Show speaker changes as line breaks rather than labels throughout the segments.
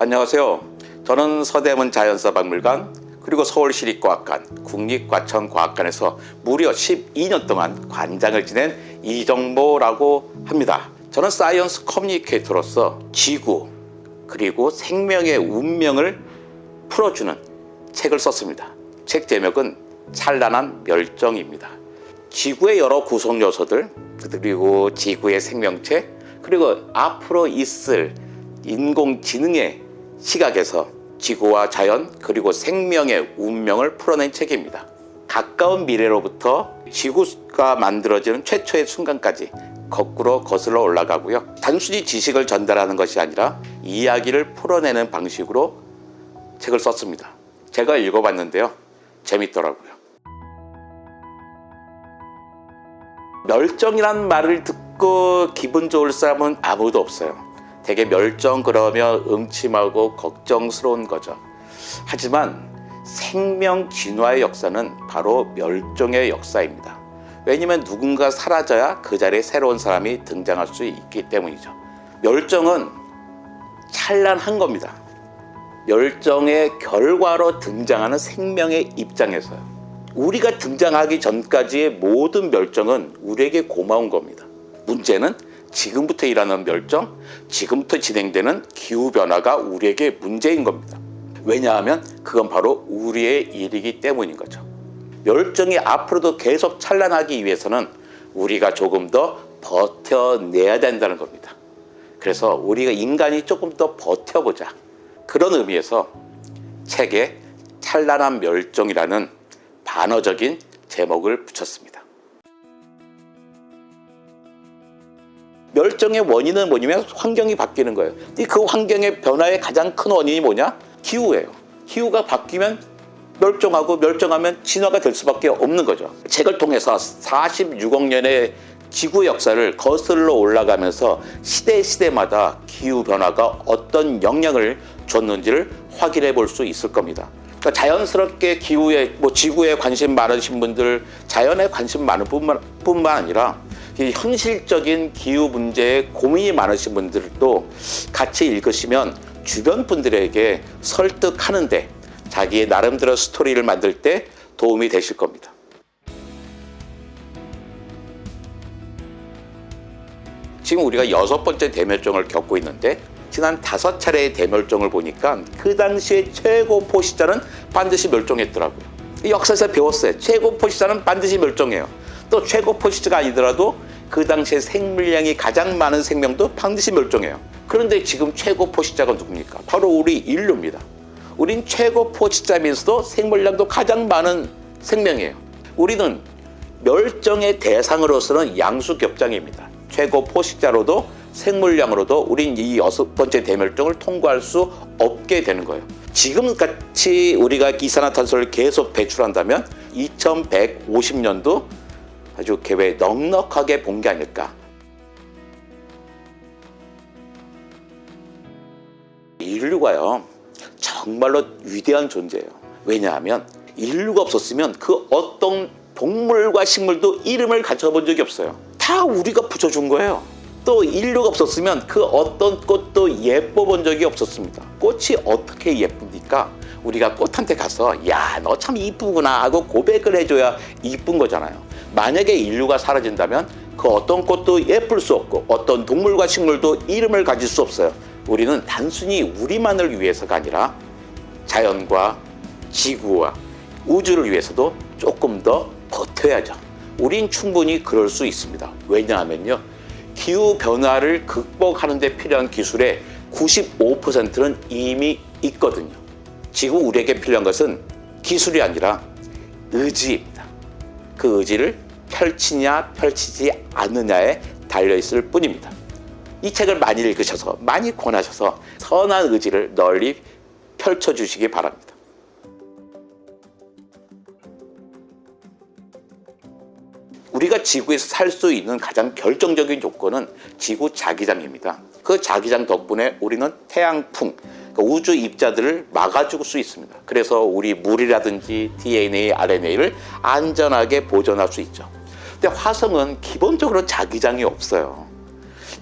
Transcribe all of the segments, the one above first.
안녕하세요. 저는 서대문 자연사박물관 그리고 서울시립과학관, 국립과천과학관에서 무려 12년 동안 관장을 지낸 이정모라고 합니다. 저는 사이언스 커뮤니케이터로서 지구 그리고 생명의 운명을 풀어주는 책을 썼습니다. 책 제목은 찬란한 멸종입니다. 지구의 여러 구성 요소들 그리고 지구의 생명체 그리고 앞으로 있을 인공지능의 시각에서 지구와 자연 그리고 생명의 운명을 풀어낸 책입니다. 가까운 미래로부터 지구가 만들어지는 최초의 순간까지 거꾸로 거슬러 올라가고요. 단순히 지식을 전달하는 것이 아니라 이야기를 풀어내는 방식으로 책을 썼습니다. 제가 읽어봤는데요. 재밌더라고요. 멸종이란 말을 듣고 기분 좋을 사람은 아무도 없어요. 되게 멸종 그러면 음침하고 걱정스러운 거죠. 하지만 생명 진화의 역사는 바로 멸종의 역사입니다. 왜냐하면 누군가 사라져야 그 자리에 새로운 사람이 등장할 수 있기 때문이죠. 멸종은 찬란한 겁니다. 멸종의 결과로 등장하는 생명의 입장에서요. 우리가 등장하기 전까지의 모든 멸종은 우리에게 고마운 겁니다. 문제는 지금부터 일어나는 멸종, 지금부터 진행되는 기후변화가 우리에게 문제인 겁니다. 왜냐하면 그건 바로 우리의 일이기 때문인 거죠. 멸종이 앞으로도 계속 찬란하기 위해서는 우리가 조금 더 버텨내야 된다는 겁니다. 그래서 우리가 인간이 조금 더 버텨보자. 그런 의미에서 책에 찬란한 멸종이라는 반어적인 제목을 붙였습니다. 멸종의 원인은 뭐냐면 환경이 바뀌는 거예요. 그 환경의 변화의 가장 큰 원인이 뭐냐? 기후예요. 기후가 바뀌면 멸종하고 멸종하면 진화가 될 수밖에 없는 거죠. 책을 통해서 46억 년의 지구의 역사를 거슬러 올라가면서 시대마다 기후변화가 어떤 영향을 줬는지를 확인해 볼 수 있을 겁니다. 그러니까 자연스럽게 기후에, 지구에 관심 많으신 분들, 자연에 관심 많은 뿐만 아니라 현실적인 기후 문제에 고민이 많으신 분들도 같이 읽으시면 주변 분들에게 설득하는데 자기의 나름대로 스토리를 만들 때 도움이 되실 겁니다. 지금 우리가 6번째 대멸종을 겪고 있는데 지난 5차례의 대멸종을 보니까 그 당시에 최고 포식자는 반드시 멸종했더라고요. 역사에서 배웠어요. 최고 포식자는 반드시 멸종해요. 또 최고 포식자가 아니더라도 그 당시에 생물량이 가장 많은 생명도 반드시 멸종해요. 그런데 지금 최고 포식자가 누굽니까? 바로 우리 인류입니다. 우린 최고 포식자면서도 생물량도 가장 많은 생명이에요. 우리는 멸종의 대상으로서는 양수겹장입니다. 최고 포식자로도 생물량으로도 우린 이 6번째 대멸종을 통과할 수 없게 되는 거예요. 지금같이 우리가 이산화탄소를 계속 배출한다면 2150년도 아주 계획 넉넉하게 본 게 아닐까. 인류가요 정말로 위대한 존재예요. 왜냐하면 인류가 없었으면 그 어떤 동물과 식물도 이름을 가져본 적이 없어요. 다 우리가 붙여준 거예요. 또 인류가 없었으면 그 어떤 꽃도 예뻐본 적이 없었습니다. 꽃이 어떻게 예쁩니까? 우리가 꽃한테 가서 야, 너 참 이쁘구나 하고 고백을 해줘야 이쁜 거잖아요. 만약에 인류가 사라진다면 그 어떤 꽃도 예쁠 수 없고 어떤 동물과 식물도 이름을 가질 수 없어요. 우리는 단순히 우리만을 위해서가 아니라 자연과 지구와 우주를 위해서도 조금 더 버텨야죠. 우린 충분히 그럴 수 있습니다. 왜냐하면요, 기후변화를 극복하는 데 필요한 기술의 95%는 이미 있거든요. 지금 우리에게 필요한 것은 기술이 아니라 의지입니다. 그 의지를 펼치냐 펼치지 않느냐에 달려있을 뿐입니다. 이 책을 많이 읽으셔서 많이 권하셔서 선한 의지를 널리 펼쳐주시기 바랍니다. 우리가 지구에서 살 수 있는 가장 결정적인 조건은 지구 자기장입니다. 그 자기장 덕분에 우리는 태양풍, 우주 입자들을 막아줄 수 있습니다. 그래서 우리 물이라든지 DNA, RNA를 안전하게 보존할 수 있죠. 근데 화성은 기본적으로 자기장이 없어요.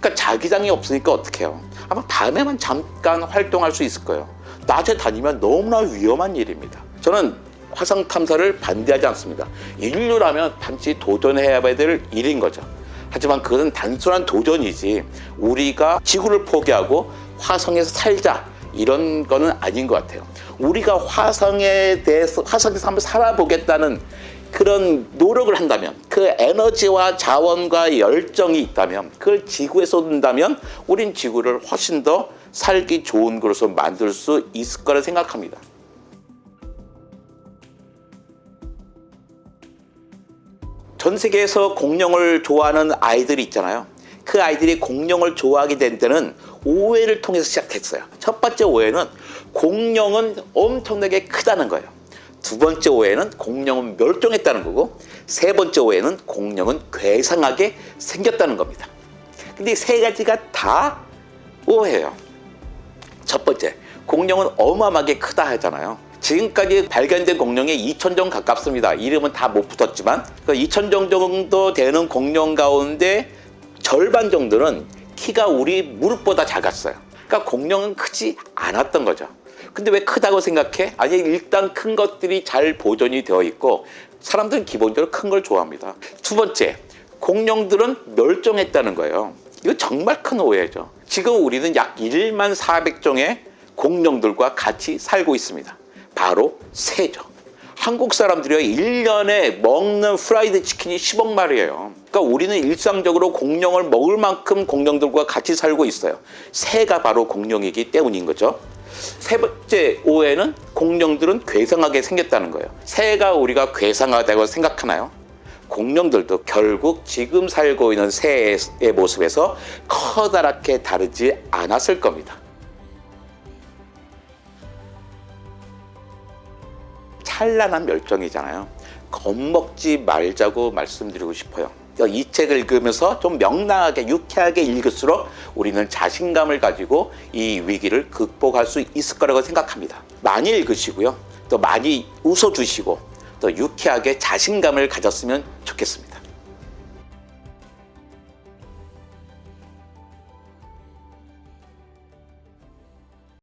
그러니까 자기장이 없으니까 어떻게 해요? 아마 밤에만 잠깐 활동할 수 있을 거예요. 낮에 다니면 너무나 위험한 일입니다. 저는 화성 탐사를 반대하지 않습니다. 인류라면 반드시 도전해야 될 일인 거죠. 하지만 그것은 단순한 도전이지 우리가 지구를 포기하고 화성에서 살자 이런 거는 아닌 것 같아요. 우리가 화성에 대해서 화성에서 한번 살아보겠다는 그런 노력을 한다면, 그 에너지와 자원과 열정이 있다면, 그걸 지구에 쏟는다면 우린 지구를 훨씬 더 살기 좋은 곳으로 만들 수 있을 거라 생각합니다. 전 세계에서 공룡을 좋아하는 아이들이 있잖아요. 그 아이들이 공룡을 좋아하게 된 때는 오해를 통해서 시작했어요. 첫 번째 오해는 공룡은 엄청나게 크다는 거예요. 두 번째 오해는 공룡은 멸종했다는 거고, 세 번째 오해는 공룡은 괴상하게 생겼다는 겁니다. 근데 세 가지가 다 오해예요. 첫 번째, 공룡은 어마어마하게 크다 하잖아요. 지금까지 발견된 공룡이 2,000종 가깝습니다. 이름은 다 못 붙었지만 2,000종 정도 되는 공룡 가운데 절반 정도는 키가 우리 무릎보다 작았어요. 그러니까 공룡은 크지 않았던 거죠. 근데 왜 크다고 생각해? 아니, 일단 큰 것들이 잘 보존이 되어 있고 사람들은 기본적으로 큰 걸 좋아합니다. 두 번째, 공룡들은 멸종했다는 거예요. 이거 정말 큰 오해죠. 지금 우리는 약 1400종의 공룡들과 같이 살고 있습니다. 바로 새죠. 한국 사람들이 1년에 먹는 프라이드 치킨이 10억 마리예요. 그러니까 우리는 일상적으로 공룡을 먹을 만큼 공룡들과 같이 살고 있어요. 새가 바로 공룡이기 때문인 거죠. 세 번째 오해는 공룡들은 괴상하게 생겼다는 거예요. 새가 우리가 괴상하다고 생각하나요? 공룡들도 결국 지금 살고 있는 새의 모습에서 커다랗게 다르지 않았을 겁니다. 찬란한 멸종이잖아요. 겁먹지 말자고 말씀드리고 싶어요. 이 책을 읽으면서 좀 명랑하게 유쾌하게 읽을수록 우리는 자신감을 가지고 이 위기를 극복할 수 있을 거라고 생각합니다. 많이 읽으시고요. 또 많이 웃어주시고 또 유쾌하게 자신감을 가졌으면 좋겠습니다.